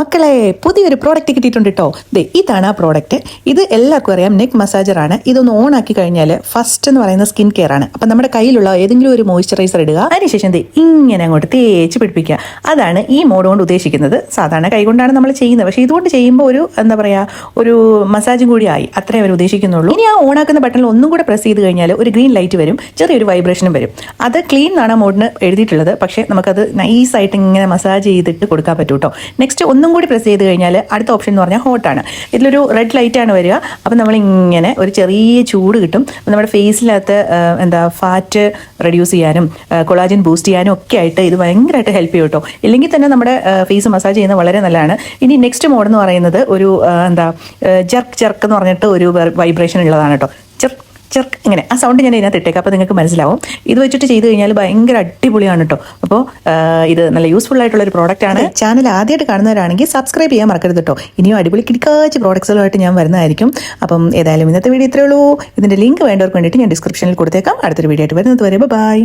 മക്കളെ പുതിയൊരു പ്രോഡക്റ്റ് കിട്ടിയിട്ടുണ്ട് കേട്ടോ. ഇതാണ് ആ പ്രോഡക്റ്റ്. ഇത് എല്ലാവർക്കും അറിയാം, നെക്ക് മസാജർ ആണ്. ഇതൊന്ന് ഓൺ ആക്കി കഴിഞ്ഞാൽ ഫസ്റ്റ് എന്ന് പറയുന്ന സ്കിൻ കെയർ ആണ്. അപ്പം നമ്മുടെ കയ്യിലുള്ള ഏതെങ്കിലും ഒരു മോയ്സ്ചറൈസർ ഇടുക, അതിനുശേഷം ഇങ്ങനെ അങ്ങോട്ട് തേച്ച് പിടിപ്പിക്കുക. അതാണ് ഈ മോഡ് കൊണ്ട് ഉദ്ദേശിക്കുന്നത്. സാധാരണ കൈകൊണ്ടാണ് നമ്മൾ ചെയ്യുന്നത്, പക്ഷേ ഇതുകൊണ്ട് ചെയ്യുമ്പോൾ ഒരു എന്താ പറയുക, ഒരു മസാജും കൂടി ആയി, അത്രേ അവർ ഉദ്ദേശിക്കുന്നുള്ളൂ. ഇനി ആ ഓൺ ആക്കുന്ന ബട്ടണിൽ ഒന്നും കൂടെ പ്രസ് ചെയ്ത് കഴിഞ്ഞാൽ ഒരു ഗ്രീൻ ലൈറ്റ് വരും, ചെറിയൊരു വൈബ്രേഷനും വരും. അത് ക്ലീൻ എന്നാണ് മോഡിന് എഴുതിയിട്ടുള്ളത്, പക്ഷേ നമുക്കത് നൈസായിട്ട് ഇങ്ങനെ മസാജ് ചെയ്തിട്ട് കൊടുക്കാൻ പറ്റും കേട്ടോ. നെക്സ്റ്റ് ഒന്നും കൂടി പ്രസ് ചെയ്ത് കഴിഞ്ഞാൽ അടുത്ത ഓപ്ഷൻ എന്ന് പറഞ്ഞാൽ ഹോട്ടാണ്. ഇതിലൊരു റെഡ് ലൈറ്റാണ് വരിക. അപ്പം നമ്മളിങ്ങനെ ഒരു ചെറിയ ചൂട് കിട്ടും. നമ്മുടെ ഫേസിനകത്ത് ഫാറ്റ് റെഡ്യൂസ് ചെയ്യാനും കൊളാജൻ ബൂസ്റ്റ് ചെയ്യാനും ഒക്കെ ആയിട്ട് ഇത് ഭയങ്കരമായിട്ട് ഹെൽപ്പ് ചെയ്യും കേട്ടോ. ഇല്ലെങ്കിൽ തന്നെ നമ്മുടെ ഫേസ് മസാജ് ചെയ്യുന്നത് വളരെ നല്ലതാണ്. ഇനി നെക്സ്റ്റ് മോഡ് എന്ന് പറയുന്നത് ഒരു ജർക്ക് എന്ന് പറഞ്ഞിട്ട് ഒരു വൈബ്രേഷൻ ഉള്ളതാണ് കേട്ടോ. ചെർക്ക് ഇങ്ങനെ ആ സൗണ്ട് ഞാൻ ഇതിനകത്ത് ഇട്ടേക്കാം, അപ്പോൾ നിങ്ങൾക്ക് മനസ്സിലാവും. ഇത് വെച്ചിട്ട് ചെയ്ത് കഴിഞ്ഞാൽ ഭയങ്കര അടിപൊളിയാണ് കേട്ടോ. അപ്പോൾ ഇത് നല്ല യൂസ്ഫുൾ ആയിട്ടുള്ള ഒരു പ്രോഡക്റ്റ് ആണ്. ചാനൽ ആദ്യമായിട്ട് കാണുന്നവരാണെങ്കിൽ സബ്സ്ക്രൈബ് ചെയ്യാൻ മറക്കരുത് കേട്ടോ. ഇനിയും അടിപൊളി കിടക്കാച്ച് പ്രോഡക്ട്സുകളായിട്ട് ഞാൻ വരുന്നതായിരിക്കും. അപ്പം ഏതായാലും ഇന്നത്തെ വീഡിയോ ഇത്രയേ ഉള്ളൂ. ഇതിൻ്റെ ലിങ്ക് വേണ്ടവർക്ക് വേണ്ടിയിട്ട് ഞാൻ ഡിസ്ക്രിപ്ഷനിൽ കൊടുത്തേക്കാം. അടുത്തൊരു വീഡിയോ ആയിട്ട് വരുന്നത് വരെ ബൈ.